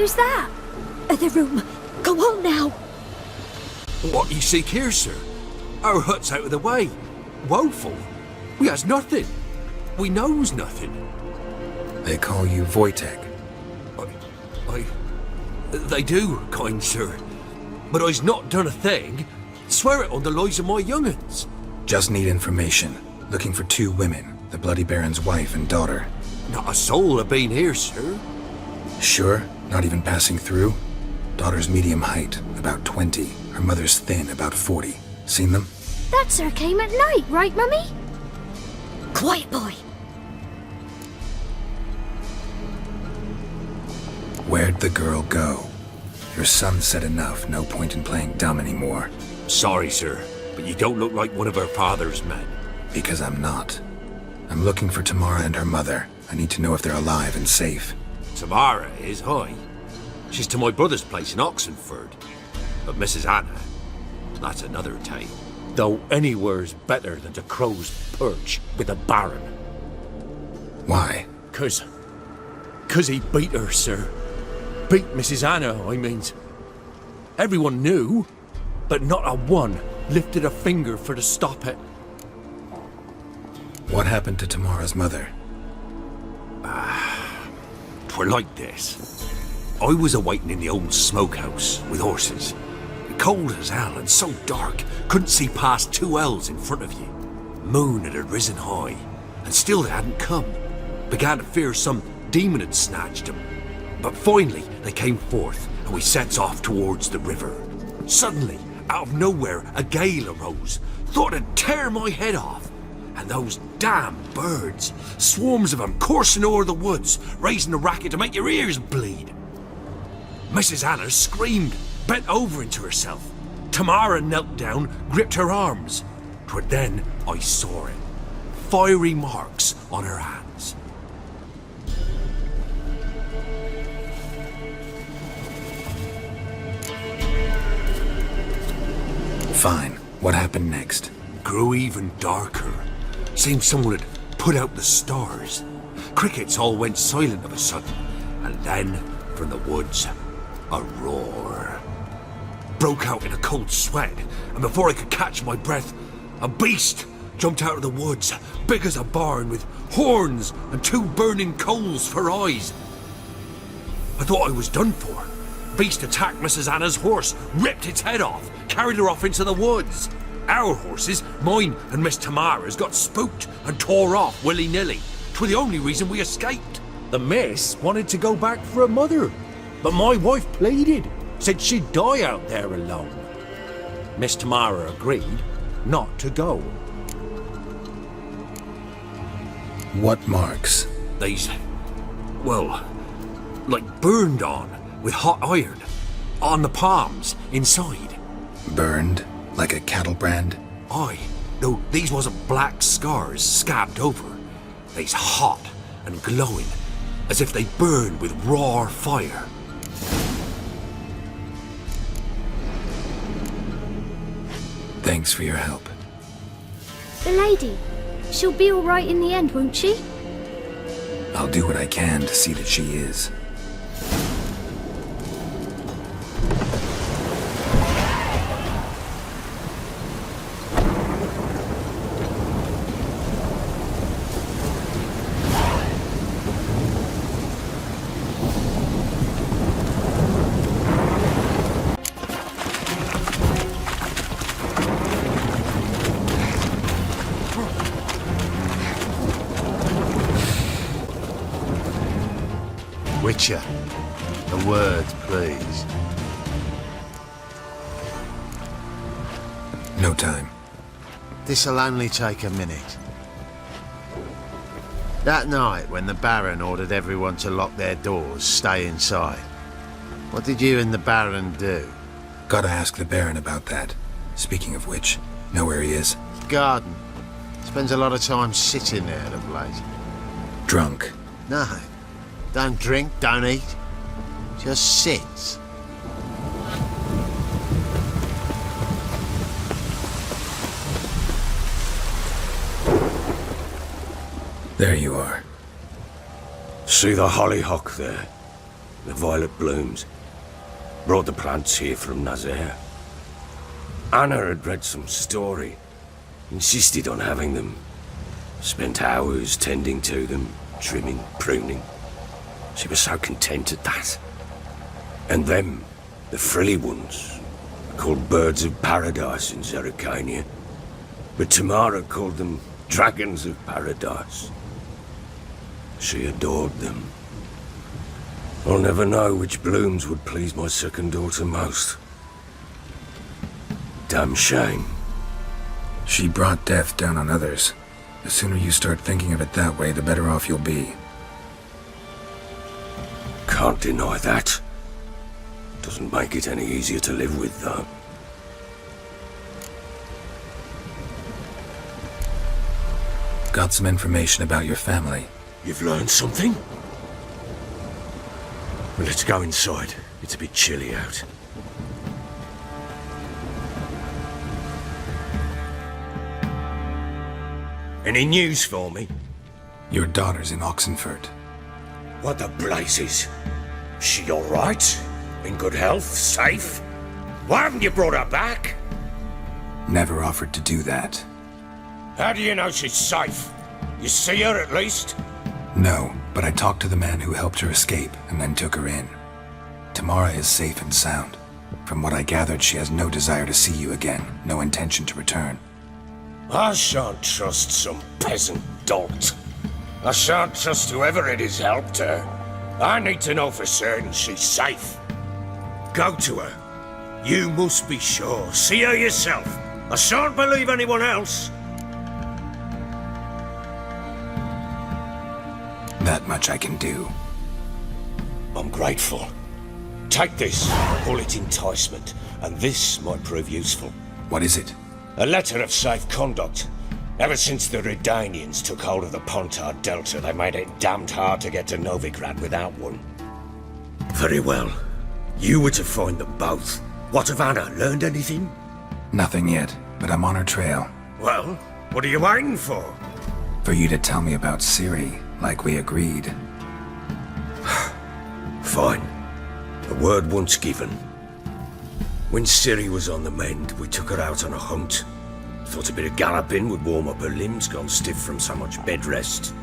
Who's that? The room. Go on now. What you seek here, sir? Our hut's out of the way. Woeful. We has nothing. We knows nothing. They call you Wojtek. They do, kind sir. But I's not done a thing. Swear it on the lives of my young'uns. Just need information. Looking for 2 women, the Bloody Baron's wife and daughter. Not a soul have been here, sir. Sure? Not even passing through? Daughter's medium height, about 20. Her mother's thin, about 40. Seen them? That sir came at night, right, Mummy? Quiet, boy. Where'd the girl go? Your son said enough, no point in playing dumb anymore. Sorry, sir, but you don't look like one of her father's men. Because I'm not. I'm looking for Tamara and her mother. I need to know if they're alive and safe. Tamara is, aye. She's to my brother's place in Oxenford. But Mrs. Anna, that's another tale. Though anywhere's better than to Crow's Perch with a Baron. Why? 'Cause he beat her, sir. Beat Mrs. Anna, I means. Everyone knew, but not a one lifted a finger for to stop it. What happened to Tamara's mother? 'Twere like this. I was awaiting in the old smokehouse with horses. Cold as hell and so dark, couldn't see past 2 ells in front of you. Moon had risen high, and still they hadn't come. Began to fear some demon had snatched them. But finally they came forth, and we sets off towards the river. Suddenly, out of nowhere, a gale arose. Thought it'd tear my head off. And those damn birds, swarms of them coursing o'er the woods, raising a racket to make your ears bleed. Mrs. Anna screamed, bent over into herself. Tamara knelt down, gripped her arms. 'Twere then I saw it. Fiery marks on her hands. Fine. What happened next? Grew even darker. Seemed someone had put out the stars. Crickets all went silent of a sudden, and then, from the woods, a roar. Broke out in a cold sweat, and before I could catch my breath, a beast jumped out of the woods, big as a barn, with horns and 2 burning coals for eyes. I thought I was done for. Beast attacked Mrs. Anna's horse, ripped its head off, carried her off into the woods. Our horses, mine and Miss Tamara's, got spooked and tore off willy-nilly. 'Twere the only reason we escaped. The miss wanted to go back for her mother, but my wife pleaded, said she'd die out there alone. Miss Tamara agreed not to go. What marks? They's, well, like burned on with hot iron. On the palms, inside. Burned? Like a cattle brand? Aye, though these wasn't black scars scabbed over. They's hot and glowing, as if they burned with raw fire. Thanks for your help. The lady. She'll be all right in the end, won't she? I'll do what I can to see that she is. Witcher, a word, please. No time. This'll only take a minute. That night, when the Baron ordered everyone to lock their doors, stay inside, what did you and the Baron do? Gotta ask the Baron about that. Speaking of which, know where he is? Garden. Spends a lot of time sitting there of late. Drunk. No. Don't drink, don't eat. Just sits. There you are. See the hollyhock there? The violet blooms. Brought the plants here from Nazaire. Anna had read some story. Insisted on having them. Spent hours tending to them, trimming, pruning. She was so content at that. And them, the frilly ones, are called birds of paradise in Zerrikania. But Tamara called them dragons of paradise. She adored them. I'll never know which blooms would please my second daughter most. Damn shame. She brought death down on others. The sooner you start thinking of it that way, the better off you'll be. Can't deny that. Doesn't make it any easier to live with, though. Got some information about your family. You've learned something? Well, let's go inside. It's a bit chilly out. Any news for me? Your daughter's in Oxenford. What the blazes? She all right? In good health? Safe? Why haven't you brought her back? Never offered to do that. How do you know she's safe? You see her at least? No, but I talked to the man who helped her escape and then took her in. Tamara is safe and sound. From what I gathered, she has no desire to see you again, no intention to return. I shan't trust some peasant dolt. I shan't trust whoever it is helped her. I need to know for certain she's safe. Go to her. You must be sure. See her yourself. I shan't believe anyone else. That much I can do. I'm grateful. Take this, call it enticement, and this might prove useful. What is it? A letter of safe conduct. Ever since the Redanians took hold of the Pontard Delta, they made it damned hard to get to Novigrad without one. Very well. You were to find them both. What of Anna? Learned anything? Nothing yet, but I'm on her trail. Well, what are you waiting for? For you to tell me about Ciri, like we agreed. Fine. The word once given. When Ciri was on the mend, we took her out on a hunt. Thought a bit of galloping would warm up her limbs, gone stiff from so much bed rest.